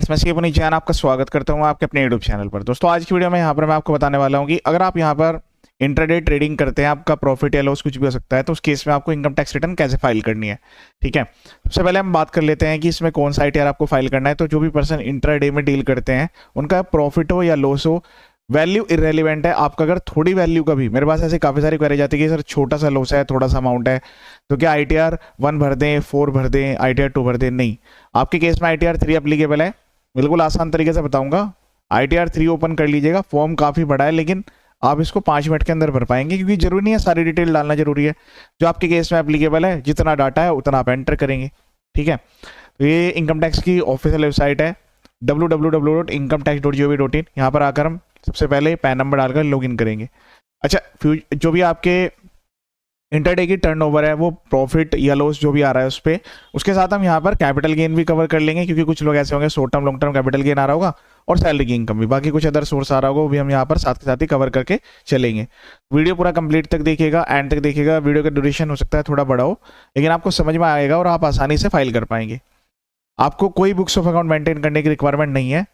Mathematics अपनी channel आपका स्वागत करता हूं आपके अपने यूट्यूब चैनल पर। दोस्तों आज की वीडियो में यहाँ पर मैं आपको बताने वाला हूं कि अगर आप यहाँ पर इंट्राडे ट्रेडिंग करते हैं, आपका प्रॉफिट या लॉस कुछ भी हो सकता है, तो उस केस में आपको इनकम टैक्स रिटर्न कैसे फाइल करनी है। ठीक है, सबसे पहले हम बात कर लेते हैं कि इसमें कौन सा आईटीआर आपको फाइल करना है। तो जो भी पर्सन इंट्राडे में डील करते हैं उनका प्रॉफिट हो या लॉस हो, वैल्यू इरेलीवेंट है। आपका अगर थोड़ी वैल्यू का भी, मेरे पास ऐसे काफ़ी सारी क्वेरी जाती है कि सर छोटा सा लॉस है, थोड़ा सा अमाउंट है, तो क्या ITR 1 भर दें, 4 भर दें, ITR 2 भर दें? नहीं, आपके केस में ITR 3 एप्लीकेबल है। बिल्कुल आसान तरीके से बताऊंगा। ITR 3 ओपन कर लीजिएगा। फॉर्म काफ़ी बड़ा है लेकिन आप इसको 5 मिनट के अंदर भर पाएंगे, क्योंकि जरूरी नहीं है सारी डिटेल डालना जरूरी है। जो आपके केस में एप्लीकेबल है, जितना डाटा है उतना आप एंटर करेंगे। ठीक है, तो ये इनकम टैक्स की ऑफिशियल वेबसाइट है www.incometax.gov.in। यहाँ पर आकर हम सबसे पहले पैन नंबर डालकर लॉगिन करेंगे। अच्छा, जो भी आपके इंटरडे की टर्नओवर है, वो प्रॉफिट या लॉस जो भी आ रहा है उस पर, उसके साथ हम यहाँ पर कैपिटल गेन भी कवर कर लेंगे, क्योंकि कुछ लोग ऐसे होंगे short term long term capital gain आ रहा होगा और सैलरी की इनकम भी, बाकी कुछ अदर सोर्स आ रहा होगा, वो भी हम यहाँ पर साथ के साथ ही कवर करके चलेंगे। वीडियो पूरा कंप्लीट तक देखिएगा, एंड तक देखिएगा। वीडियो का ड्यूरेशन हो सकता है थोड़ा बड़ा हो, लेकिन आपको समझ में आएगा और आप आसानी से फाइल कर पाएंगे। आपको कोई बुक्स ऑफ अकाउंट मेंटेन करने की रिक्वायरमेंट नहीं है।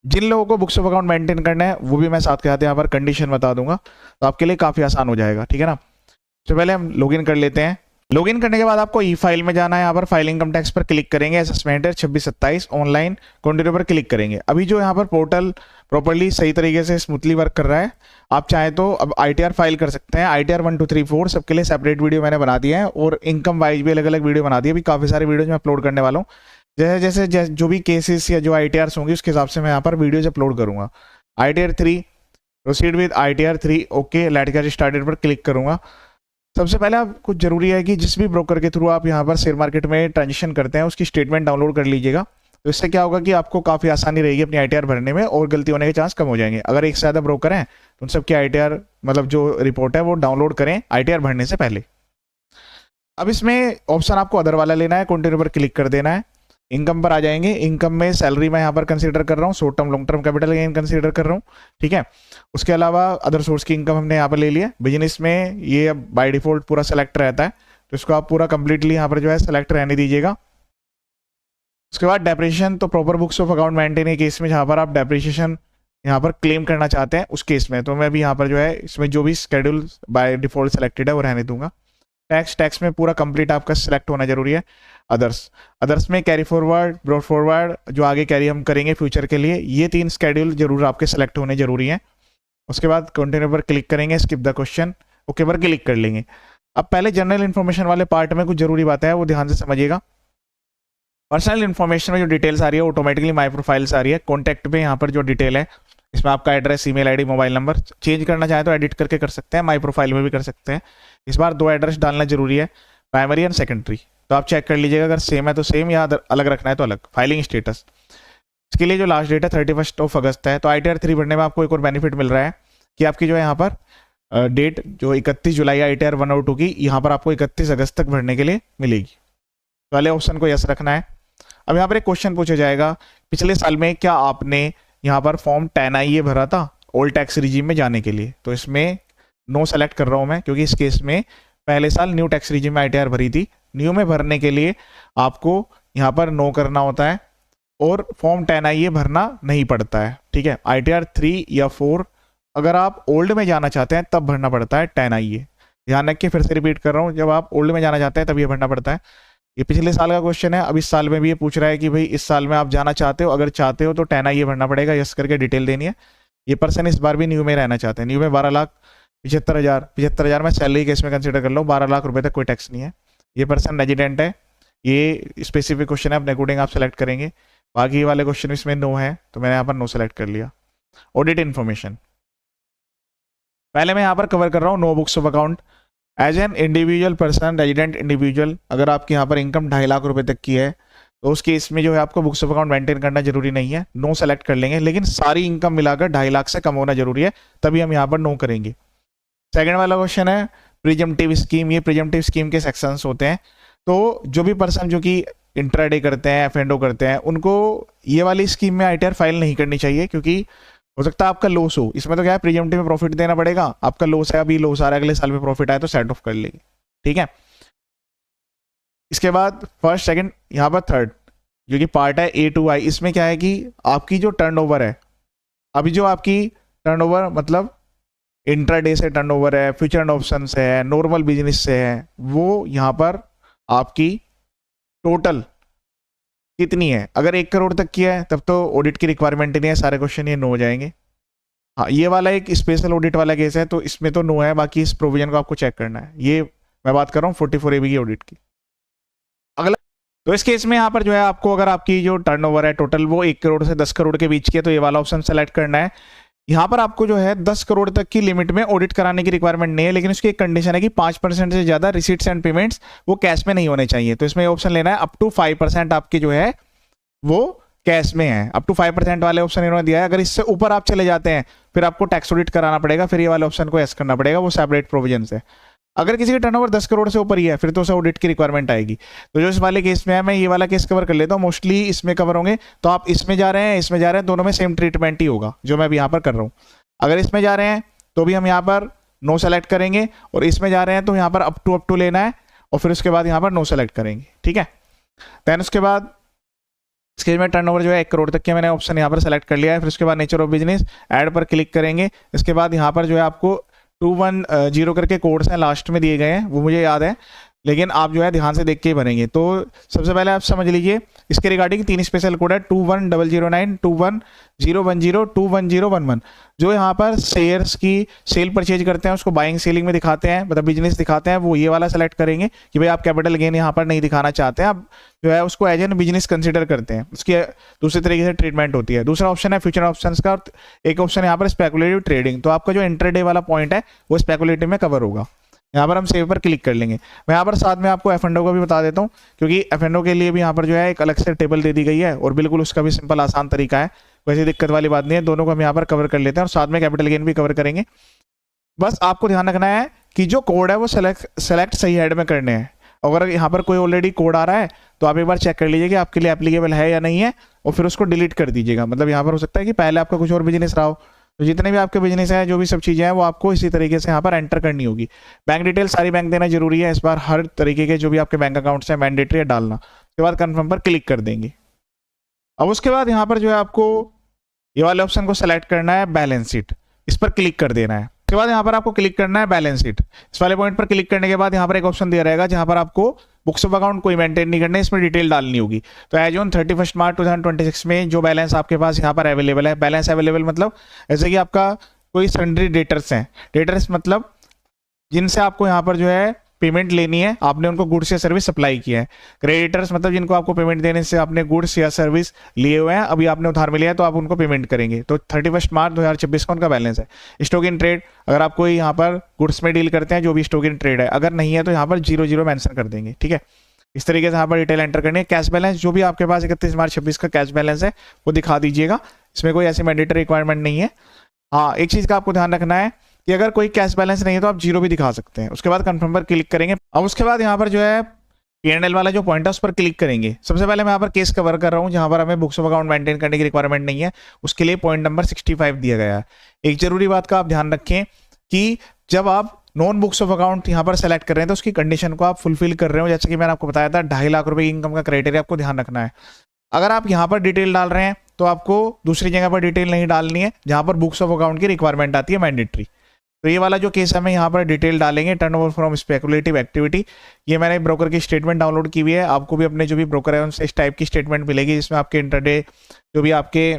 जिन लोगों को बुक्स ऑफ अकाउंट मेंटेन करना है वो भी मैं साथ के साथ यहाँ पर कंडीशन बता दूंगा, तो आपके लिए काफ़ी आसान हो जाएगा। ठीक है ना, तो पहले हम लॉगिन कर लेते हैं। लॉगिन करने के बाद आपको ई फाइल में जाना है। यहाँ पर फाइल इनकम टैक्स पर क्लिक करेंगे, असेसमेंट 2627 ऑनलाइन कंटिन्यू पर क्लिक करेंगे। अभी जो यहाँ पर पोर्टल प्रॉपर्ली सही तरीके से स्मूथली वर्क कर रहा है। आप चाहें तो अब ITR फाइल कर सकते हैं। ITR 1 2 3 4 सबके लिए सेपरेट वीडियो मैंने बना दिया है, और इनकम वाइज भी अलग अलग वीडियो बना दी है। अभी काफ़ी सारे वीडियोज मैं अपलोड करने वाला हूँ। जैसे जैसे जो भी केसेस या जो ITRs होंगी उसके हिसाब से मैं यहाँ पर वीडियोज अपलोड करूँगा। ITR 3 proceed with ITR 3 okay, let get started पर क्लिक करूँगा। सबसे पहले आप कुछ जरूरी है कि जिस भी ब्रोकर के थ्रू आप यहाँ पर शेयर मार्केट में ट्रांजेक्शन करते हैं उसकी स्टेटमेंट डाउनलोड कर लीजिएगा। तो इससे क्या होगा कि आपको काफ़ी आसानी रहेगी अपनी ITR भरने में, और गलती होने के चांस कम हो जाएंगे। अगर एक से ज़्यादा ब्रोकर हैं तो उन सबकी ITR मतलब जो रिपोर्ट है वो डाउनलोड करें ITR भरने से पहले। अब इसमें ऑप्शन आपको अदर वाला लेना है, कंटिन्यू पर क्लिक कर देना है। इनकम पर आ जाएंगे। इनकम में सैलरी मैं यहाँ पर कंसीडर कर रहा हूँ, short term long term capital gain consider कर रहा हूँ। ठीक है, उसके अलावा अदर सोर्स की इनकम हमने यहाँ पर ले लिया। बिजनेस में ये अब बाय डिफॉल्ट पूरा सेलेक्ट रहता है, तो इसको आप पूरा कंप्लीटली यहाँ पर जो है सेलेक्ट रहने दीजिएगा। उसके बाद डेप्रिसिएशन, तो proper books of account maintain के केस में जहाँ पर आप डेप्रिसिएशन यहाँ पर क्लेम करना चाहते हैं उस केस में, तो मैं भी यहाँ पर जो है इसमें जो भी शेड्यूल बाय डिफॉल्ट सेलेक्टेड है वो रहने दूंगा। टैक्स में पूरा कंप्लीट आपका सिलेक्ट होना जरूरी है। अदर्स में कैरी फॉरवर्ड, ब्रॉड फॉरवर्ड, जो आगे कैरी हम करेंगे फ्यूचर के लिए, ये 3 शेड्यूल जरूर आपके सेलेक्ट होने जरूरी हैं। उसके बाद कंटिन्यू पर क्लिक करेंगे, स्किप द क्वेश्चन, ओके पर क्लिक कर लेंगे। अब पहले जनरल इन्फॉर्मेशन वाले पार्ट में कुछ जरूरी बातें हैं, वो ध्यान से समझिएगा। पर्सनल इन्फॉर्मेशन में जो डिटेल्स आ रही है ऑटोमेटिकली माई प्रोफाइल्स आ रही है। कॉन्टैक्ट में यहाँ पर जो डिटेल है इसमें आपका address, email ID, mobile number, change करना चाहे तो एडिट करके कर सकते हैं, माई प्रोफाइल में भी कर सकते हैं। इस बार 2 एड्रेस डालना जरूरी है, प्राइमरी एंड सेकेंडरी, तो आप चेक कर लीजिएगा, अगर सेम है तो सेम, या अलग रखना है तो अलग। फाइलिंग स्टेटस, इसके लिए जो लास्ट डेट है 31 अगस्त है। तो ITR 3 भरने में आपको एक और बेनिफिट मिल रहा है कि आपकी जो है यहाँ पर डेट जो 31 जुलाई ITR 1 और 2 की, यहाँ पर आपको 31 अगस्त तक भरने के लिए मिलेगी। पहले ऑप्शन को यस रखना है। अब यहाँ पर एक क्वेश्चन पूछा जाएगा, पिछले साल में क्या आपने यहाँ पर फॉर्म 10IA भरा था ओल्ड टैक्स रिजीम में जाने के लिए? तो इसमें नो सेलेक्ट कर रहा हूँ मैं, क्योंकि इस केस में पहले साल न्यू टैक्स रिजीम में ITR भरी थी। न्यू में भरने के लिए आपको यहाँ पर नो करना होता है, और फॉर्म 10IA भरना नहीं पड़ता है। ठीक है, ITR 3 या 4 अगर आप ओल्ड में जाना चाहते हैं तब भरना पड़ता है 10IA। ध्यान रखिए, फिर से रिपीट कर रहा हूँ, जब आप ओल्ड में जाना चाहते हैं तब ये भरना पड़ता है। ये पिछले साल का क्वेश्चन है। अब इस साल में भी ये पूछ रहा है कि भाई इस साल में आप जाना चाहते हो, अगर चाहते हो तो 10IA भरना पड़ेगा, यस करके डिटेल देनी है। ये पर्सन इस बार भी न्यू में रहना चाहते हैं। न्यू में 12,75,000 में सैलरी केस में कंसिडर कर लो, 12 लाख रुपए तक कोई टैक्स नहीं है। ये पर्सन रेजिडेंट है। ये स्पेसिफिक क्वेश्चन है, अपने अकॉर्डिंग आप सेलेक्ट करेंगे। बाकी वाले क्वेश्चन इसमें नो है, तो मैंने यहाँ पर नो सेलेक्ट कर लिया। ऑडिट इन्फॉर्मेशन पहले मैं यहाँ पर कवर कर रहा हूँ। No books of account as an individual person, resident individual, अगर आपकी यहाँ पर इनकम 2.5 लाख रुपए तक की है तो उस केस में जो है आपको बुक्स ऑफ अकाउंट मेंटेन करना जरूरी नहीं है, नो सेलेक्ट कर लेंगे। लेकिन सारी इनकम मिलाकर 2.5 लाख से कम होना जरूरी है, तभी हम यहाँ पर नो करेंगे। सेकंड वाला क्वेश्चन है प्रीजम्पटिव स्कीम। ये प्रीजम्पटिव स्कीम के सेक्शंस होते हैं, तो जो भी पर्सन जो कि इंट्राडे करते हैं, F&O करते हैं, उनको ये वाली स्कीम में ITR फाइल नहीं करनी चाहिए, क्योंकि हो सकता है आपका लॉस हो। इसमें तो क्या है, प्रीजम्पटिव में प्रॉफिट देना पड़ेगा। आपका लॉस है, अभी लॉस आ रहा है, अगले साल में प्रॉफिट आए तो सेट ऑफ कर लेंगे। ठीक है, इसके बाद फर्स्ट, सेकंड, यहाँ पर थर्ड, जो कि पार्ट है A2I, इसमें क्या है कि आपकी जो टर्नओवर है, अभी जो आपकी टर्नओवर मतलब इंट्राडे से टर्नओवर है, फ्यूचर एंड ऑप्शन से है, नॉर्मल बिजनेस से है, वो यहाँ पर आपकी टोटल कितनी है। अगर 1 करोड़ तक की है तब तो ऑडिट की रिक्वायरमेंट नहीं है, सारे क्वेश्चन ये नो हो जाएंगे। हाँ, ये वाला एक स्पेशल ऑडिट वाला केस है तो इसमें तो नो है, बाकी इस प्रोविजन को आपको चेक करना है। ये मैं बात कर रहा हूँ 44AB की ऑडिट की। अगला, तो इस केस में यहाँ पर जो है आपको अगर आपकी जो टर्नओवर है टोटल वो 1 करोड़ से 10 करोड़ के बीच की है तो ये वाला ऑप्शन सेलेक्ट करना है। यहाँ पर आपको जो है 10 करोड़ तक की लिमिट में ऑडिट कराने की रिक्वायरमेंट नहीं है, लेकिन उसकी एक कंडीशन है कि 5% से ज्यादा रिसीट्स एंड पेमेंट्स वो कैश में नहीं होने चाहिए। तो इसमें ऑप्शन लेना है अप टू 5% आपकी जो है वो कैश में है। अप टू 5% वाले ऑप्शन इन्होंने दिया है। अगर इससे ऊपर आप चले जाते हैं फिर आपको टैक्स ऑडिट कराना पड़ेगा, फिर ये वाले ऑप्शन को यस करना पड़ेगा, वो सेपरेट प्रोविजन से। अगर किसी की टर्नओवर 10 करोड़ से ऊपर ही है फिर तो उसे ऑडिट की रिक्वायरमेंट आएगी। तो जो इस वाले केस में है मैं ये वाला केस कवर कर लेता हूँ, मोस्टली इसमें कवर होंगे। तो आप इसमें जा रहे हैं, इसमें जा रहे हैं, दोनों में सेम ट्रीटमेंट ही होगा जो मैं अभी यहाँ पर कर रहा हूँ। अगर इसमें जा रहे हैं तो भी हम यहाँ पर नो सेलेक्ट करेंगे, और इसमें जा रहे हैं तो यहाँ पर अप टू लेना है, और फिर उसके बाद यहाँ पर नो सेलेक्ट करेंगे। ठीक है, देन उसके बाद इसके में टर्नओवर जो है 1 करोड़ तक के मैंने ऑप्शन यहाँ पर सेलेक्ट कर लिया है। फिर उसके बाद नेचर ऑफ बिजनेस ऐड पर क्लिक करेंगे। इसके बाद यहाँ पर जो है आपको 210 करके कोड्स हैं लास्ट में दिए गए हैं, वो मुझे याद है, लेकिन आप जो है ध्यान से देख के ही भरेंगे। तो सबसे पहले आप समझ लीजिए इसके रिगार्डिंग 3 स्पेशल कोड है, 21009, 21010, 21011, जो यहाँ पर शेयर्स की सेल परचेज करते हैं उसको बाइंग सेलिंग में दिखाते हैं, मतलब बिजनेस दिखाते हैं, वो ये वाला सेलेक्ट करेंगे कि भाई आप कैपिटल गेन यहाँ पर नहीं दिखाना चाहते हैं, आप जो है उसको एज एन बिजनेस कंसिडर करते हैं, उसकी दूसरे तरीके से ट्रीटमेंट होती है। दूसरा ऑप्शन है फ्यूचर ऑप्शंस का, एक ऑप्शन यहाँ पर स्पेकुलेटिव ट्रेडिंग। तो आपका जो इंट्राडे वाला पॉइंट है वो स्पेकुलेटिव में कवर होगा। यहाँ पर हम सेव पर क्लिक कर लेंगे। मैं यहाँ पर साथ में आपको F&O का भी बता देता हूँ, क्योंकि F&O के लिए भी यहाँ पर जो है एक अलग से टेबल दे दी गई है, और बिल्कुल उसका भी सिंपल आसान तरीका है, वैसे दिक्कत वाली बात नहीं है। दोनों को हम यहाँ पर कवर कर लेते हैं और साथ में कैपिटल गेन भी कवर करेंगे। बस आपको ध्यान रखना है कि जो कोड है वो सेलेक्ट सही हेड में करने हैं। अगर यहाँ पर कोई ऑलरेडी कोड आ रहा है तो आप एक बार चेक कर लीजिए कि आपके लिए एप्लीकेबल है या नहीं है, और फिर उसको डिलीट कर दीजिएगा। मतलब यहाँ पर हो सकता है कि पहले आपका कुछ और बिजनेस रहा हो, तो जितने भी आपके बिजनेस है, जो भी सब चीज़ें हैं, वो आपको इसी तरीके से यहाँ पर एंटर करनी होगी। बैंक डिटेल सारी बैंक देना जरूरी है इस बार, हर तरीके के जो भी आपके बैंक अकाउंट्स हैं मैंडेटरी है डालना। उसके बाद कन्फर्म पर क्लिक कर देंगे। अब उसके बाद यहाँ पर जो है आपको ये वाले ऑप्शन को सेलेक्ट करना है बैलेंस शीट, इस पर क्लिक कर देना है। उसके बाद यहाँ पर आपको क्लिक करना है बैलेंस शीट। इस वाले पॉइंट पर क्लिक करने के बाद यहाँ पर एक ऑप्शन दिया रहेगा जहाँ पर आपको बुक्स ऑफ अकाउंट कोई मेंटेन नहीं करना है, इसमें डिटेल डालनी होगी। तो एज ऑन 31 मार्च 2026 में जो बैलेंस आपके पास यहाँ पर अवेलेबल है, बैलेंस अवेलेबल मतलब जैसे कि आपका कोई सन्ड्री डेटर्स हैं, डेटर्स मतलब जिनसे आपको यहाँ पर जो है पेमेंट लेनी है, आपने उनको गुड्स या सर्विस सप्लाई किया है। क्रेडिटर्स मतलब जिनको आपको पेमेंट देने से आपने गुड्स या सर्विस लिए हुए हैं, अभी आपने उधार में लिया है तो आप उनको पेमेंट करेंगे। तो 31 मार्च 2026 का उनका बैलेंस है। स्टॉक इन ट्रेड, अगर आप कोई यहाँ पर गुड्स में डील करते हैं, जो भी स्टॉक इन ट्रेड है, अगर नहीं है तो यहाँ पर 00 मेंशन कर देंगे। ठीक है, इस तरीके से यहाँ पर डिटेल एंटर करनी है। कैश बैलेंस जो भी आपके पास 31 मार्च 26 का कैश बैलेंस है वो दिखा दीजिएगा, इसमें कोई ऐसी मैंडेटरी रिक्वायरमेंट नहीं है। हाँ, एक चीज़ का आपको ध्यान रखना है कि अगर कोई कैश बैलेंस नहीं है तो आप 0 भी दिखा सकते हैं। उसके बाद कंफर्म पर क्लिक करेंगे। अब उसके बाद यहाँ पर जो है P&L वाला जो पॉइंट है उस पर क्लिक करेंगे। सबसे पहले मैं यहाँ पर केस कवर कर रहा हूँ जहाँ पर हमें बुक्स ऑफ अकाउंट मेंटेन करने की रिक्वायरमेंट नहीं है, उसके लिए पॉइंट नंबर 65 दिया गया है। एक जरूरी बात का आप ध्यान रखें कि जब आप नॉन बुक्स ऑफ अकाउंट यहाँ पर सेलेक्ट कर रहे हैं तो उसकी कंडीशन को आप फुलफिल कर रहे हो, जैसे कि मैंने आपको बताया था 2.5 लाख रुपए इनकम का क्राइटेरिया आपको ध्यान रखना है। अगर आप यहाँ पर डिटेल डाल रहे हैं तो आपको दूसरी जगह पर डिटेल नहीं डालनी है जहाँ पर बुक्स ऑफ अकाउंट की रिक्वायरमेंट आती है मैंडेटरी। तो ये वाला जो केस है मैं यहाँ पर डिटेल डालेंगे, टर्नओवर फ्रॉम स्पेकुलेटिव एक्टिविटी। ये मैंने ब्रोकर की स्टेटमेंट डाउनलोड की हुई है, आपको भी अपने जो भी ब्रोकर है उनसे इस टाइप की स्टेटमेंट मिलेगी जिसमें आपके इंटरडे जो भी आपके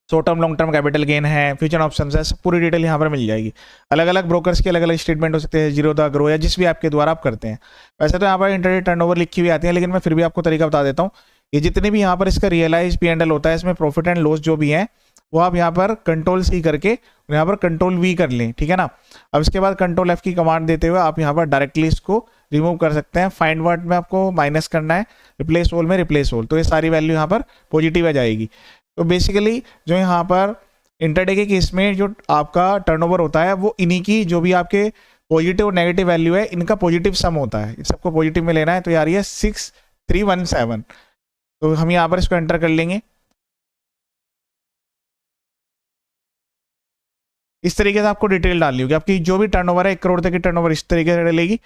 short term long term capital gain है, फ्यूचर ऑप्शन है, सब पूरी डिटेल यहाँ पर मिल जाएगी। अलग अलग ब्रोकर्स की अलग अलग स्टेटमेंट हो सकते हैं, जीरोधा ग्रो या जिस भी आपके द्वारा आप करते हैं। वैसे तो यहाँ पर इंटरडे टर्नओवर लिखी हुई आती है, लेकिन मैं फिर भी आपको तरीका बता देता हूँ। ये जितने भी यहाँ पर इसका रियलाइज P&L होता है, इसमें प्रॉफिट एंड लॉस जो भी है वो आप यहाँ पर Ctrl+C करके यहाँ पर Ctrl+V कर लें। ठीक है ना। अब इसके बाद Ctrl+F की कमांड देते हुए आप यहाँ पर डायरेक्टली इसको रिमूव कर सकते हैं। फाइंड वर्ड में आपको माइनस करना है, रिप्लेस ऑल में रिप्लेस ऑल, तो ये सारी वैल्यू यहाँ पर पॉजिटिव आ जाएगी। तो बेसिकली जो यहाँ पर इंटरडे के केस में जो आपका टर्नओवर होता है वो इन्हीं की जो भी आपके पॉजिटिव और नेगेटिव वैल्यू है इनका पॉजिटिव सम होता है, इस सबको पॉजिटिव में लेना है। तो यार ये 6317, तो हम यहाँ पर इसको एंटर कर लेंगे। इस तरीके से आपको डिटेल डालनी होगी, आपकी जो भी टर्नओवर है 1 करोड़ तक की टर्नओवर इस तरीके से डलेगी।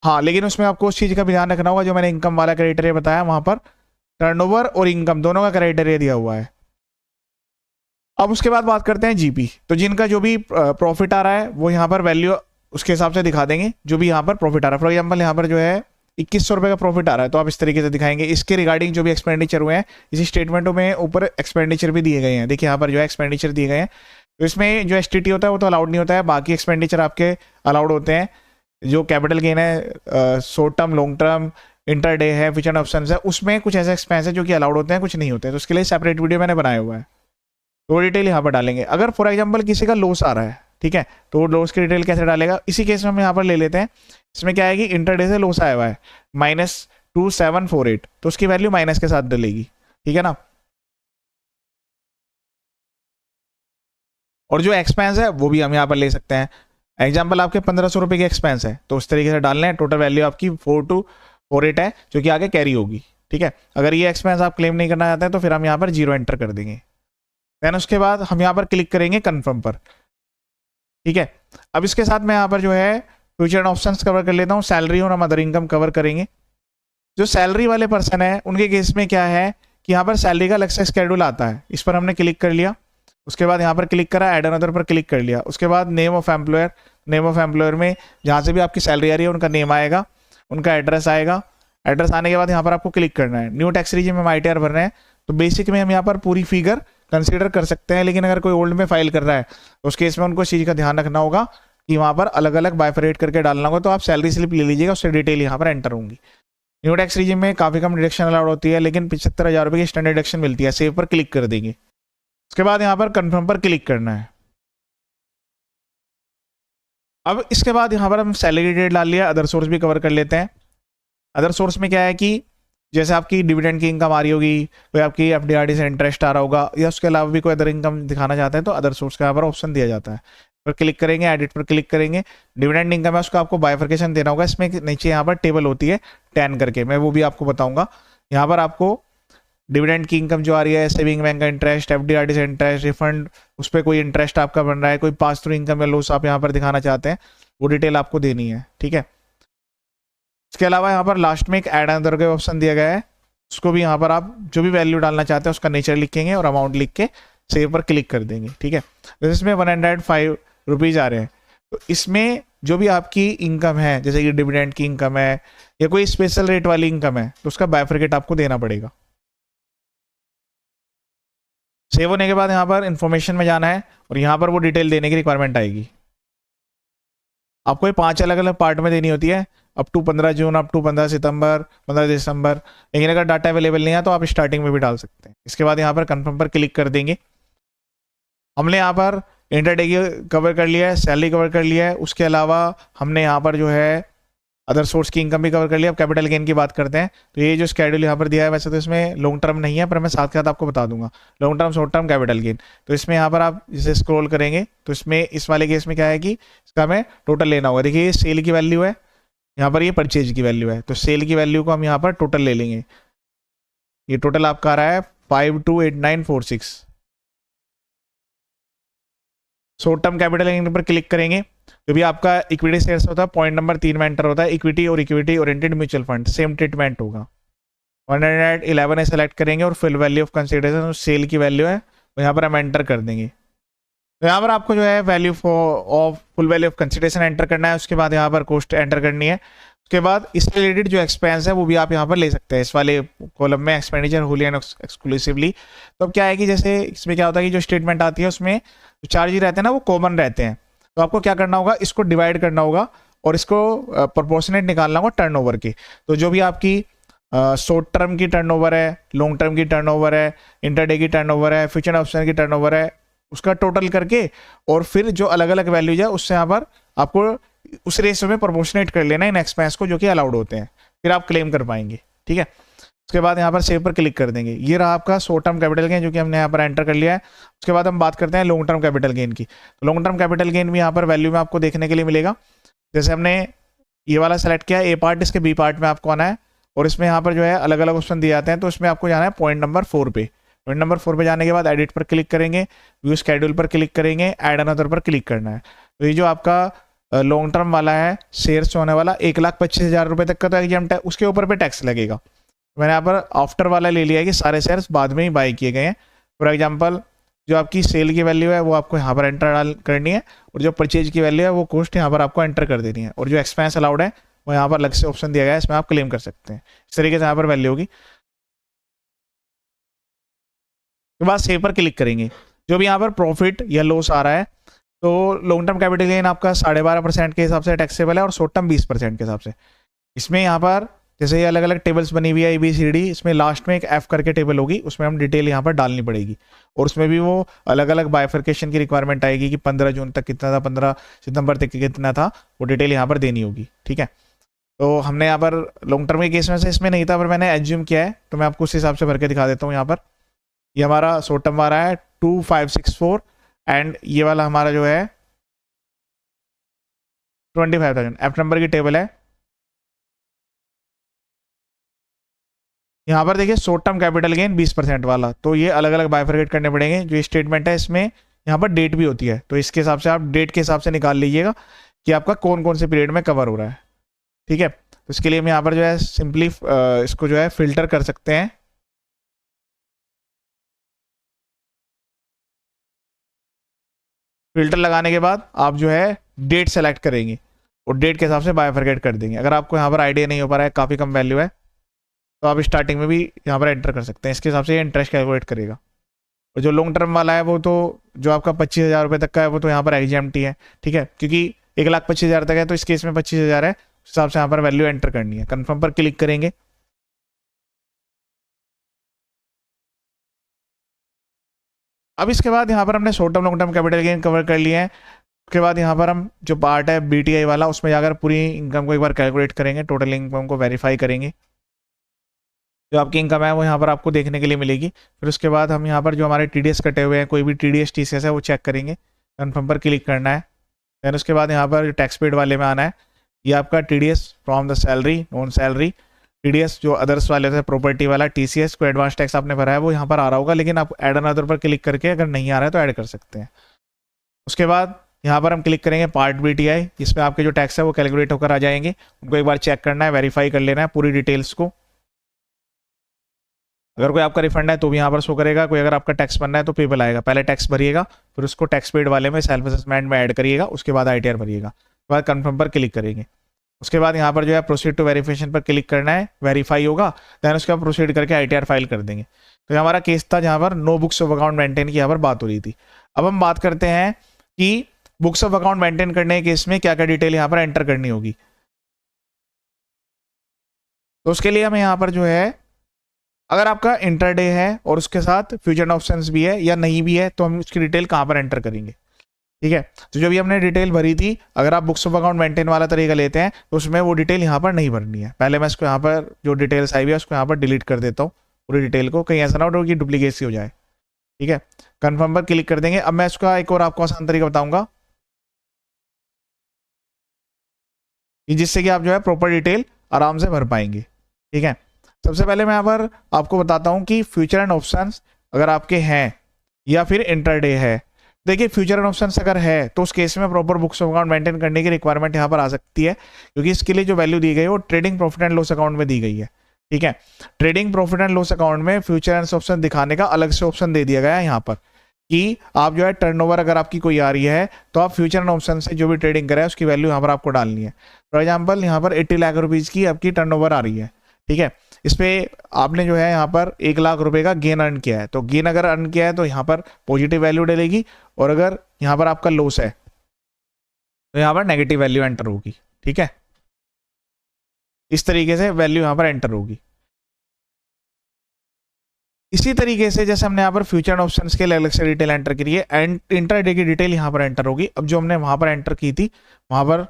हाँ, लेकिन उसमें आपको उस चीज़ का भी ध्यान रखना होगा जो मैंने इनकम वाला क्राइटेरिया बताया वहाँ पर टर्नओवर और इनकम दोनों का क्राइटेरिया दिया हुआ है। अब उसके बाद बात करते हैं जीपी। तो जिनका जो भी प्रॉफिट आ रहा है वो यहाँ पर वैल्यू उसके हिसाब से दिखा देंगे, जो भी यहाँ पर प्रॉफिट आ रहा है। फॉर एग्जाम्पल यहाँ पर जो है 2100 रुपये का प्रॉफिट आ रहा है, तो आप इस तरीके से दिखाएंगे। इसके रिगार्डिंग जो भी एक्सपेंडिचर हुए हैं इसी स्टेटमेंटों में ऊपर एक्सपेंडिचर भी दिए गए हैं। देखिए यहाँ पर जो है एक्सपेंडिचर दिए गए हैं, तो इसमें जो एसटीटी होता है वो तो अलाउड नहीं होता है, बाकी एक्सपेंडिचर आपके अलाउड होते हैं। जो कैपिटल गेन है, short term, long term, intraday है, फ्यूचर ऑप्शन है, उसमें कुछ ऐसे एक्सपेंस है जो कि अलाउड होते हैं, कुछ नहीं होते हैं। तो उसके लिए सेपरेट वीडियो मैंने बनाया हुआ है, तो डिटेल यहाँ पर डालेंगे। अगर फॉर एग्जाम्पल किसी का लॉस आ रहा है, ठीक है, तो लॉस की डिटेल कैसे डालेगा, इसी केस में हम यहाँ पर ले लेते हैं। इसमें क्या है कि इंटरडे से लॉस आया हुआ है -2748, तो उसकी वैल्यू माइनस के साथ डलेगी, ठीक है ना। और जो एक्सपेंस है वो भी हम यहाँ पर ले सकते हैं। एग्जाम्पल आपके 1500 रुपये के एक्सपेंस है, तो उस तरीके से डालने हैं। टोटल वैल्यू आपकी 4248 है, जो कि आगे कैरी होगी, ठीक है। अगर ये एक्सपेंस आप क्लेम नहीं करना चाहते हैं तो फिर हम यहाँ पर 0 एंटर कर देंगे। देन उसके बाद हम यहाँ पर क्लिक करेंगे कन्फर्म पर, ठीक है। अब इसके साथ मैं यहाँ पर जो है फ्यूचर ऑप्शंस कवर कर लेता हूँ, सैलरी और हम अदर इनकम कवर करेंगे। जो सैलरी वाले पर्सन है उनके केस में क्या है कि यहाँ पर सैलरी का अलग से शेड्यूल आता है, इस पर हमने क्लिक कर लिया। उसके बाद यहाँ पर क्लिक करा, ऐड अनदर पर क्लिक कर लिया। उसके बाद name of employer, name of employer में जहाँ से भी आपकी सैलरी आ रही है उनका नेम आएगा, उनका एड्रेस आएगा। एड्रेस आने के बाद यहाँ पर आपको क्लिक करना है। न्यू टैक्स रीजन में हम ITR भर रहे हैं, तो बेसिक में हम यहाँ पर पूरी फिगर कंसीडर कर सकते हैं। लेकिन अगर कोई ओल्ड में फाइल कर रहा है तो उस केस में उनको इस चीज़ का ध्यान रखना होगा कि वहाँ पर अलग अलग बाइफरेट करके डालना होगा। तो आप सैलरी स्लिप ले लीजिएगा, उससे डिटेल यहाँ पर एंटर होंगी। न्यू टैक्स रीजन में काफ़ी कम डिडक्शन अलाउड होती है, लेकिन 75,000 रुपये की स्टैंडर्ड डिडक्शन मिलती है। सेव पर क्लिक कर देंगे। उसके बाद यहाँ पर कन्फर्म पर क्लिक करना है। अब इसके बाद यहाँ पर हम सैलरी डेट डाल लिया, अदर सोर्स भी कवर कर लेते हैं। अदर सोर्स में क्या है कि जैसे आपकी डिविडेंड की इनकम आ रही होगी, कोई आपकी FDRD से इंटरेस्ट आ रहा होगा, या उसके अलावा भी कोई अदर इनकम दिखाना चाहते हैं तो अदर सोर्स का यहाँ पर ऑप्शन दिया जाता है। पर क्लिक करेंगे, एडिट पर क्लिक करेंगे। डिविडेंड इनकम है उसको आपको बाइफर्केशन देना होगा। इसमें नीचे यहाँ पर टेबल होती है 10 करके, मैं वो भी आपको बताऊंगा। यहाँ पर आपको डिविडेंड की इनकम जो आ रही है, सेविंग बैंक का इंटरेस्ट, FDRD से इंटरेस्ट, रिफंड, उस पर कोई इंटरेस्ट आपका बन रहा है, कोई पास थ्रू इनकम या लॉस आप यहाँ पर दिखाना चाहते हैं, वो डिटेल आपको देनी है, ठीक है। इसके अलावा यहाँ पर लास्ट में एक ऐड अनदर का ऑप्शन दिया गया है, उसको भी यहाँ पर आप जो भी वैल्यू डालना चाहते हैं उसका नेचर लिखेंगे और अमाउंट लिख के सेव पर क्लिक कर देंगे, ठीक है। तो इसमें 105 रुपीज़ आ रहे हैं, तो इसमें जो भी आपकी इनकम है, जैसे कि डिविडेंड की इनकम है या कोई स्पेशल रेट वाली इनकम है, तो उसका बाइफर्केट आपको देना पड़ेगा। सेव होने के बाद यहाँ पर इन्फॉर्मेशन में जाना है और यहाँ पर वो डिटेल देने की रिक्वायरमेंट आएगी। आपको ये 5 अलग अलग पार्ट में देनी होती है, up to 15 June, up to 15 सितंबर, 15 दिसंबर। लेकिन अगर डाटा अवेलेबल नहीं है तो आप स्टार्टिंग में भी डाल सकते हैं। इसके बाद यहाँ पर कंफर्म पर क्लिक कर देंगे। हमने यहाँ पर इंटरडे कवर कर लिया है, सैलरी कवर कर लिया है, उसके अलावा हमने यहाँ पर जो है अदर सोर्स की इनकम भी कवर कर लिया। अब कैपिटल गेन की बात करते हैं, तो ये जो स्केड्यूल यहाँ पर दिया है, वैसे तो इसमें लॉन्ग टर्म नहीं है, पर मैं साथ साथ आपको बता दूंगा long term, short term, capital gain. तो इसमें यहाँ पर आप जैसे स्क्रॉल करेंगे तो इसमें इस वाले केस में क्या है कि इसका हमें टोटल लेना होगा। देखिए ये सेल की वैल्यू है, यहाँ पर ये परचेज की वैल्यू है, तो सेल की वैल्यू को हम यहाँ पर टोटल ले लेंगे। ये टोटल आपका आ रहा है 528946। शॉर्ट टर्म कैपिटल गेन पर क्लिक करेंगे, जो भी आपका इक्विटी शेयर्स होता है पॉइंट नंबर 3 में एंटर होता है। इक्विटी और equity oriented mutual fund same treatment होगा। 111 सेलेक्ट करेंगे और full value of consideration sale की वैल्यू है, तो यहाँ पर हम एंटर कर देंगे। तो यहाँ पर आपको जो है value of full value of consideration enter करना है। उसके बाद यहाँ पर कॉस्ट एंटर करनी है। उसके बाद इससे रिलेटेड जो एक्सपेंस है वो भी आप यहाँ पर ले सकते हैं, इस वाले कॉलम में एक्सपेंडिचर होली एंड एक्सक्लूसिवली। तो अब क्या है कि जैसे इसमें क्या होता है कि जो स्टेटमेंट आती है उसमें जो चार्ज रहते हैं ना वो कॉमन रहते हैं। तो आपको क्या करना होगा, इसको डिवाइड करना होगा और इसको प्रोपोर्शनेट निकालना होगा टर्नओवर की। तो जो भी आपकी शॉर्ट टर्म की टर्नओवर है, लॉन्ग टर्म की टर्नओवर है, इंटरडे की टर्नओवर है, फ्यूचर ऑप्शन की टर्नओवर है, उसका टोटल करके और फिर जो अलग अलग वैल्यूज है उससे यहाँ पर आपको उस रेशो में प्रोपोर्शनेट कर लेना इन एक्सपेंस को, जो कि अलाउड होते हैं, फिर आप क्लेम कर पाएंगे, ठीक है। उसके बाद यहाँ पर सेव पर क्लिक कर देंगे। ये रहा आपका शॉर्ट टर्म कैपिटल गेन, जो कि हमने यहाँ पर एंटर कर लिया है। उसके बाद हम बात करते हैं लॉन्ग टर्म कैपिटल गेन की। तो लॉन्ग टर्म कैपिटल गेन भी यहाँ पर वैल्यू में आपको देखने के लिए मिलेगा। जैसे हमने ये वाला सेलेक्ट किया, ए पार्ट, इसके बी पार्ट में आपको आना है और इसमें यहाँ पर जो है अलग अलग ऑप्शन दिए जाते हैं। तो इसमें आपको जाना है पॉइंट नंबर 4 पे। पॉइंट नंबर 4 पे जाने के बाद एडिट पर क्लिक करेंगे, व्यू स्केड्यूल पर क्लिक करेंगे, ऐड अनदर पर क्लिक करना है। तो ये जो आपका लॉन्ग टर्म वाला है शेयर्स होने वाला 1,25,000 रुपये तक का तो एग्जाम्प्ट है, उसके ऊपर पे टैक्स लगेगा। मैंने यहाँ पर आफ्टर वाला ले लिया है कि सारे शेयर्स बाद में ही बाय किए गए हैं। फॉर एग्जांपल जो आपकी सेल की वैल्यू है वो आपको यहाँ पर एंटर डाल करनी है, और जो परचेज की वैल्यू है वो कॉस्ट यहाँ पर आपको एंटर कर देनी है, और जो एक्सपेंस अलाउड है वो यहाँ पर अलग से ऑप्शन दिया गया है, इसमें आप क्लेम कर सकते हैं। इस तरीके से यहाँ पर वैल्यू होगी। उसके बाद सेव पर क्लिक करेंगे। जो भी यहाँ पर प्रॉफिट या लॉस आ रहा है, तो लॉन्ग टर्म कैपिटल गेन आपका 12.5% के हिसाब से टैक्सेबल है और शॉर्ट टर्म 20% के हिसाब से। इसमें यहाँ पर जैसे ये अलग अलग टेबल्स बनी हुई है ABCD, इसमें लास्ट में एक F करके टेबल होगी, उसमें हम डिटेल यहाँ पर डालनी पड़ेगी, और उसमें भी वो अलग अलग बाइफर्केशन की रिक्वायरमेंट आएगी कि 15 जून तक कितना था, 15 सितंबर तक कितना था, वो डिटेल यहाँ पर देनी होगी। ठीक है, तो हमने यहाँ पर लॉन्ग टर्म के केस में से इसमें नहीं था, पर मैंने एज्यूम किया है, तो मैं आपको उस हिसाब से भर के दिखा देता हूँ। यहाँ पर ये हमारा शॉर्ट टर्म आ रहा है 2564, एंड ये वाला हमारा जो है 25,000। F नंबर की टेबल है। यहाँ पर देखिए शॉर्ट टर्म कैपिटल गेन 20% वाला, तो ये अलग अलग बाइफरकेट करने पड़ेंगे। जो स्टेटमेंट है इसमें यहाँ पर डेट भी होती है, तो इसके हिसाब से आप डेट के हिसाब से निकाल लीजिएगा कि आपका कौन कौन से पीरियड में कवर हो रहा है। ठीक है, तो इसके लिए हम यहाँ पर जो है सिंपली इसको जो है फिल्टर कर सकते हैं। फिल्टर लगाने के बाद आप जो है डेट सेलेक्ट करेंगे और डेट के हिसाब से बाइफरकेट कर देंगे। अगर आपको यहाँ पर आइडिया नहीं हो पा रहा है, काफ़ी कम वैल्यू है, तो आप स्टार्टिंग में भी यहाँ पर एंटर कर सकते हैं। इसके हिसाब से ये इंटरेस्ट कैलकुलेट करेगा। और जो लॉन्ग टर्म वाला है वो तो जो आपका 25,000 रुपये तक का है वो तो यहाँ पर एग्जाम्प्टी है। ठीक है, क्योंकि 1,25,000 तक है, तो इस केस में 25,000 है, उस हिसाब से यहाँ पर वैल्यू एंटर करनी है। कन्फर्म पर क्लिक करेंगे। अब इसके बाद यहाँ पर हमने short term long term capital gain cover कर लिए हैं। उसके बाद यहाँ पर हम जो पार्ट है BTI वाला, उसमें जाकर पूरी इनकम को एक बार कैलकुलेट करेंगे, टोटल इनकम को वेरीफाई करेंगे। जो आपकी इनकम है वो यहाँ पर आपको देखने के लिए मिलेगी। फिर उसके बाद हम यहाँ पर जो हमारे TDS कटे हुए हैं, कोई भी TDS TCS है वो चेक करेंगे। कन्फर्म पर क्लिक करना है। देन उसके बाद यहाँ पर टैक्स पेड वाले में आना है। ये आपका TDS from the salary, non salary, TDS जो अदर्स वाले थे, प्रॉपर्टी वाला, TCS को एडवांस टैक्स आपने भरा है वो यहाँ पर आ रहा होगा, लेकिन आप ऐड अनदर पर क्लिक करके अगर नहीं आ रहा है तो ऐड कर सकते हैं। उसके बाद यहाँ पर हम क्लिक करेंगे पार्ट BTI, जिसमें आपके जो टैक्स है वो कैलकुलेट होकर आ जाएंगे। उनको एक बार चेक करना है, वेरीफाई कर लेना है पूरी डिटेल्स को। अगर कोई आपका रिफंड है तो भी यहाँ पर शो करेगा, कोई अगर आपका टैक्स बनना है तो पेबल आएगा। पहले टैक्स भरिएगा, फिर उसको टैक्स पेड वाले में सेल्फ असेसमेंट में ऐड करिएगा, उसके बाद ITR भरिएगा, उसके बाद कन्फर्म पर क्लिक करेंगे। उसके बाद यहाँ पर जो है प्रोसीड टू वेरिफिकेशन पर क्लिक करना है, वेरीफाई होगा, देन उसके बाद प्रोसीड करके ITR फाइल कर देंगे। तो हमारा केस था जहाँ पर no books of account maintain की यहाँ पर बात हो रही थी। अब हम बात करते हैं कि बुक्स ऑफ अकाउंट मेंटेन करने के केस में क्या क्या डिटेल यहाँ पर एंटर करनी होगी। तो उसके लिए हमें यहाँ पर जो है, अगर आपका इंटरडे है और उसके साथ फ्यूचर ऑप्शंस भी है या नहीं भी है, तो हम उसकी डिटेल कहाँ पर एंटर करेंगे। ठीक है, तो जो भी हमने डिटेल भरी थी, अगर आप बुक्स ऑफ अकाउंट मेंटेन वाला तरीका लेते हैं तो उसमें वो डिटेल यहाँ पर नहीं भरनी है। पहले मैं इसको यहाँ पर जो डिटेल्स आई हुई है उसको यहाँ पर डिलीट कर देता हूँ पूरी डिटेल को, कहीं ऐसा ना हो कि डुप्लीकेसी हो जाए। ठीक है, कन्फर्म पर क्लिक कर देंगे। अब मैं इसका एक और आपको आसान तरीका बताऊंगा कि जिससे कि आप जो है प्रॉपर डिटेल आराम से भर पाएंगे। ठीक है, सबसे पहले मैं यहाँ पर आपको बताता हूँ कि फ्यूचर एंड ऑप्शंस अगर आपके हैं या फिर इंटरडे है। देखिए फ्यूचर एंड ऑप्शंस अगर है तो उस केस में proper books of account maintain करने की रिक्वायरमेंट यहाँ पर आ सकती है, क्योंकि इसके लिए जो वैल्यू दी गई है वो trading profit and loss account में दी गई है। ठीक है, trading profit and loss account में फ्यूचर एंड ऑप्शन दिखाने का अलग से ऑप्शन दे दिया गया है यहाँ पर, कि आप जो है टर्नओवर अगर आपकी कोई आ रही है तो आप फ्यूचर एंड ऑप्शन से जो भी ट्रेडिंग करें उसकी वैल्यू यहाँ पर आपको डालनी है। फॉर एग्जाम्पल यहाँ पर 80 लाख रुपीज़ की आपकी टर्नओवर आ रही है। ठीक है, इस पे आपने जो है यहाँ पर 1 लाख रुपए का गेन अर्न किया है, तो गेन अगर अर्न किया है तो यहाँ पर पॉजिटिव वैल्यू डलेगी, और अगर यहाँ पर आपका लॉस है तो यहाँ पर नेगेटिव वैल्यू एंटर होगी। ठीक है, इस तरीके से वैल्यू यहाँ पर एंटर होगी। इसी तरीके से जैसे हमने यहाँ पर फ्यूचर एंड ऑप्शंस के लिए अलग से डिटेल एंटर करी है, एंड इंटरडे की डिटेल यहाँ पर एंटर होगी। अब जो हमने वहाँ पर एंटर की थी वहाँ पर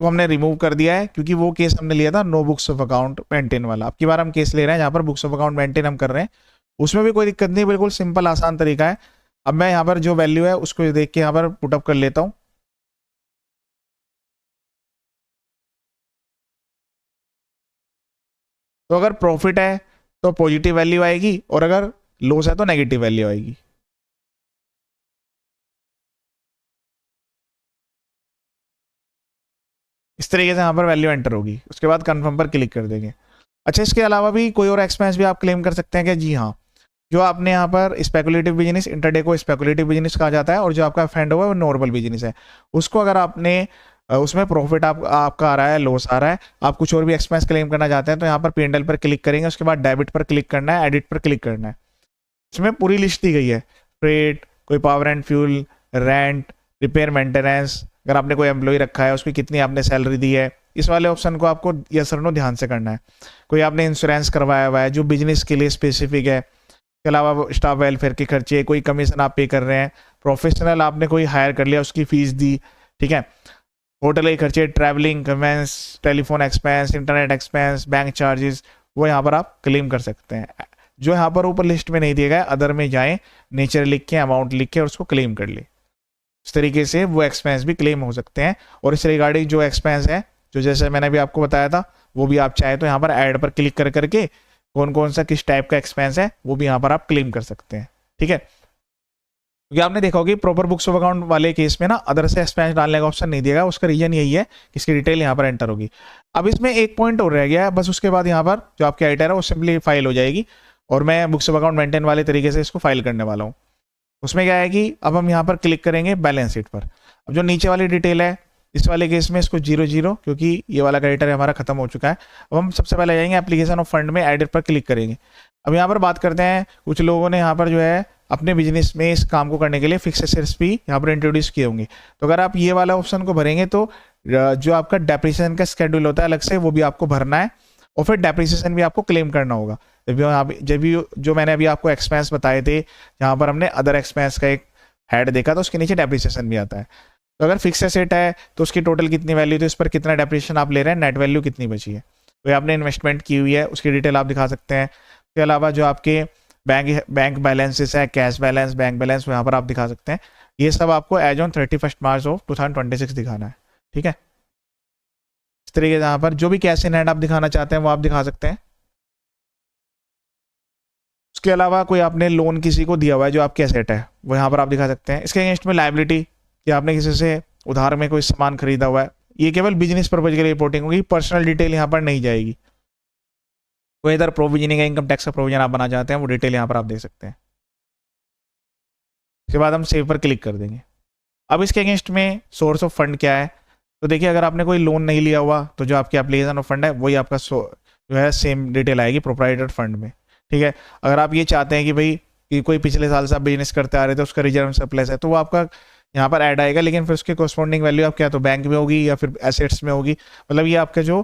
तो हमने रिमूव कर दिया है, क्योंकि वो केस हमने लिया था no books of account maintain वाला। अब की बार हम केस ले रहे हैं जहाँ पर बुक्स ऑफ अकाउंट मेंटेन हम कर रहे हैं, उसमें भी कोई दिक्कत नहीं, बिल्कुल सिंपल आसान तरीका है। अब मैं यहाँ पर जो वैल्यू है उसको देख के यहाँ पर पुटअप कर लेता हूँ। तो अगर प्रॉफिट है तो पॉजिटिव वैल्यू आएगी, और अगर लॉस है तो नेगेटिव वैल्यू आएगी। इस तरीके से यहाँ पर वैल्यू एंटर होगी। उसके बाद कन्फर्म पर क्लिक कर देंगे। अच्छा, इसके अलावा भी कोई और एक्सपेंस भी आप क्लेम कर सकते हैं क्या? जी हाँ, जो आपने यहाँ पर स्पेकुलेटिव बिजनेस, इंटरडे को स्पेकुलेटिव बिजनेस कहा जाता है, और जो आपका फंड हुआ है वो नॉर्मल बिजनेस है, उसको अगर आपने उसमें प्रॉफिट आपका आ रहा है, लॉस आ रहा है, आप कुछ और भी एक्सपेंस क्लेम करना चाहते हैं, तो यहाँ पर P&L पर क्लिक करेंगे, उसके बाद डेबिट पर क्लिक करना है, एडिट पर क्लिक करना है। इसमें पूरी लिस्ट दी गई है, फ्रेट, कोई power and fuel, rent, repair maintenance, अगर आपने कोई एम्प्लॉय रखा है उसकी कितनी आपने सैलरी दी है, इस वाले ऑप्शन को आपको यस और नो ध्यान से करना है। कोई आपने इंश्योरेंस करवाया हुआ है जो बिजनेस के लिए स्पेसिफिक है, इसके अलावा स्टाफ वेलफेयर के खर्चे, कोई कमीशन आप पे कर रहे हैं, प्रोफेशनल आपने कोई हायर कर लिया उसकी फीस दी, ठीक है, होटल के खर्चे, travelling conveyance, telephone expense, internet expense, bank charges, वो यहाँ पर आप क्लेम कर सकते हैं। जो यहाँ पर ऊपर लिस्ट में नहीं दिया गया, अदर में जाएं, नेचर लिख के, अमाउंट लिख के और उसको क्लेम कर ले। इस तरीके से वो एक्सपेंस भी क्लेम हो सकते हैं। और इस रिगार्डिंग जो एक्सपेंस है, जो जैसे मैंने भी आपको बताया था, वो भी आप चाहे तो यहाँ पर ऐड पर क्लिक कर करके कौन कौन सा किस टाइप का एक्सपेंस है वो भी यहाँ पर आप क्लेम कर सकते हैं, ठीक है। क्योंकि आपने देखा होगा प्रॉपर बुक्स ऑफ अकाउंट वाले केस में ना अदर से एक्सपेंस डालने का ऑप्शन नहीं दिया गया, उसका रीजन यही है कि इसकी डिटेल यहाँ पर एंटर होगी। अब इसमें एक पॉइंट और रह गया है, बस उसके बाद यहाँ पर जो आपकी आइटम है वो सिंपली फाइल हो जाएगी, और मैं बुक्स ऑफ अकाउंट मेंटेन वाले तरीके से इसको फाइल करने वाला हूँ। उसमें क्या है कि अब हम यहाँ पर क्लिक करेंगे बैलेंस शीट पर। अब जो नीचे वाली डिटेल है, इस वाले केस में इसको 0 क्योंकि ये वाला क्रेडिटर हमारा खत्म हो चुका है। अब हम सबसे पहले जाएंगे एप्लीकेशन ऑफ फंड में, एडिट पर क्लिक करेंगे। अब यहाँ पर बात करते हैं, कुछ लोगों ने यहाँ पर जो है अपने बिजनेस में इस काम को करने के लिए फिक्स एसेट्स भी यहाँ पर इंट्रोड्यूस किए होंगे। तो अगर आप ये वाला ऑप्शन को भरेंगे तो जो आपका डेप्रिसिएशन का स्केड्यूल होता है अलग से, वो भी आपको भरना है, और फिर डेप्रिसिएशन भी आपको क्लेम करना होगा। जब भी जो मैंने अभी आपको एक्सपेंस बताए थे, जहाँ पर हमने अदर एक्सपेंस का एक हेड देखा, तो उसके नीचे डेप्रिसिएशन भी आता है। तो अगर फिक्स एसेट है तो उसकी टोटल कितनी वैल्यू, तो इस पर कितना डेप्रिसिएशन आप ले रहे हैं, नेट वैल्यू कितनी बची है, तो आपने इन्वेस्टमेंट की हुई है उसकी डिटेल आप दिखा सकते हैं। इसके अलावा जो आपके बैंक बैलेंसेस है, कैश बैलेंस, बैंक बैलेंस, यहाँ पर आप दिखा सकते हैं। ये सब आपको एज ऑन 31 मार्च 2026 दिखाना है, ठीक है। इस तरीके से यहाँ पर जो भी कैश इन हैंड आप दिखाना चाहते हैं वो आप दिखा सकते हैं। उसके अलावा कोई आपने लोन किसी को दिया हुआ है जो आपके एसेट है, वो यहाँ पर आप दिखा सकते हैं। इसके अगेंस्ट में लायबिलिटी, कि आपने किसी से उधार में कोई सामान खरीदा हुआ है, ये केवल बिजनेस पर्पज के लिए रिपोर्टिंग होगी, पर्सनल डिटेल यहाँ पर नहीं जाएगी। कोई इधर प्रोविजनिंग है, इनकम टैक्स का प्रोविजन आप बनाना चाहते हैं, वो डिटेल यहाँ पर आप देख सकते हैं। उसके बाद हम सेव पर क्लिक कर देंगे। अब इसके अगेंस्ट में सोर्स ऑफ फंड क्या है, तो देखिए अगर आपने कोई लोन नहीं लिया हुआ तो जो आपकी एप्लीकेशन ऑफ फंड है वही आपका जो है सेम डिटेल आएगी प्रोप्राइटर फंड में, ठीक है। अगर आप ये चाहते हैं कि भाई कि कोई पिछले साल से आप बिजनेस करते आ रहे थे उसका रिजर्व सरप्लस है, तो वो आपका यहाँ पर ऐड आएगा, लेकिन फिर उसके कोरस्पॉन्डिंग वैल्यू आप क्या तो बैंक में होगी या फिर एसेट्स में होगी। मतलब ये आपका जो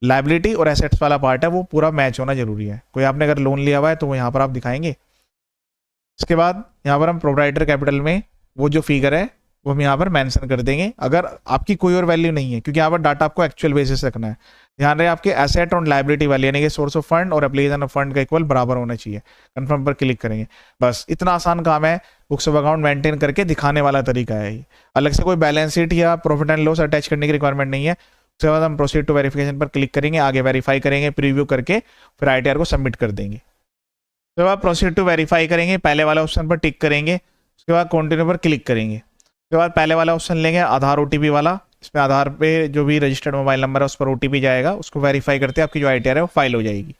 लायबिलिटी और एसेट्स वाला पार्ट है वो पूरा मैच होना जरूरी है। कोई आपने अगर लोन लिया हुआ है तो वो यहाँ पर आप दिखाएंगे। इसके बाद यहाँ पर हम प्रोप्राइटर कैपिटल में वो जो फिगर है वो हम यहाँ पर मेंशन कर देंगे, अगर आपकी कोई और वैल्यू नहीं है, क्योंकि यहाँ पर डाटा आपको एक्चुअल बेसिस रखना है। ध्यान रहे आपके एसेट और लायबिलिटी वाली यानी कि सोर्स ऑफ फंड और एप्लीकेशन ऑफ फंड का इक्वल बराबर होना चाहिए। कंफर्म पर क्लिक करेंगे, बस इतना आसान काम है। बुक्स ऑफ अकाउंट मेंटेन करके दिखाने वाला तरीका है ये, अलग से कोई बैलेंस शीट या प्रॉफिट एंड लॉस अटैच करने की रिक्वायरमेंट नहीं है। उसके बाद हम प्रोसीड टू वेरिफिकेशन पर क्लिक करेंगे, आगे वेरीफाई करेंगे, प्रीव्यू करके फिर ITR को सबमिट कर देंगे। उसके बाद प्रोसीड टू वेरीफाई करेंगे, पहले वाला ऑप्शन पर टिक करेंगे, उसके बाद कंटिन्यू पर क्लिक करेंगे। उसके बाद पहले वाला ऑप्शन लेंगे आधार OTP वाला, इसमें आधार पे जो भी रजिस्टर्ड मोबाइल नंबर है उस पर OTP जाएगा, उसको वेरीफाई करते हैं आपकी जो ITR है वो फाइल हो जाएगी।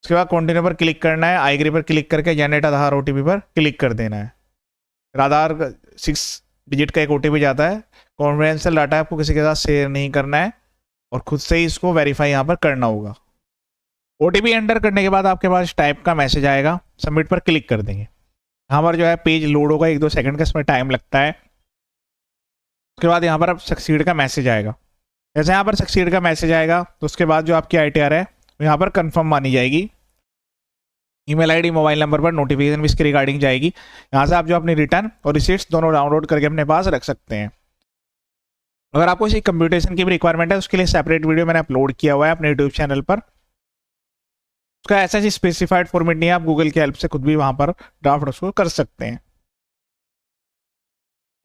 उसके बाद कंटिन्यू पर क्लिक करना है, आई एग्री पर क्लिक करके जनरेट आधार OTP पर क्लिक कर देना है। आधार 6 डिजिट का एक OTP जाता है, कॉन्फिडेंशियल डाटा आपको किसी के साथ शेयर नहीं करना है और खुद से ही इसको वेरीफाई यहाँ पर करना होगा। OTP एंटर करने के बाद आपके पास टाइप का मैसेज आएगा, सबमिट पर क्लिक कर देंगे। यहाँ पर जो है पेज लोड होगा 1-2 सेकंड का, इसमें टाइम लगता है। उसके बाद यहाँ पर अब सक्सीड का मैसेज आएगा। जैसे यहाँ पर सक्सीड का मैसेज आएगा तो उसके बाद जो आपकी ITR है वो यहाँ पर कंफर्म मानी जाएगी। ईमेल ID मोबाइल नंबर पर नोटिफिकेशन भी इसके रिगार्डिंग जाएगी। यहाँ से आप जो अपनी रिटर्न और रिसीट्स दोनों डाउनलोड करके अपने पास रख सकते हैं। अगर आपको इसी कंप्यूटेशन की भी रिक्वायरमेंट है उसके लिए सेपरेट वीडियो मैंने अपलोड किया हुआ है अपने यूट्यूब चैनल पर। उसका ऐसा ही स्पेसिफाइड फॉर्मेट नहीं है, आप गूगल की हेल्प से खुद भी वहाँ पर ड्राफ्ट उसको कर सकते हैं।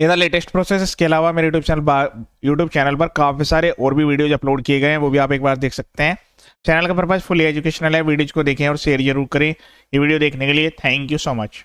ये था लेटेस्ट प्रोसेस। इसके अलावा मेरे यूट्यूब चैनल पर काफ़ी सारे और भी वीडियोज अपलोड किए गए हैं, वो भी आप एक बार देख सकते हैं। चैनल का पर्पज फुली एजुकेशनल है, वीडियोज को देखें और शेयर जरूर करें। ये वीडियो देखने के लिए थैंक यू सो मच।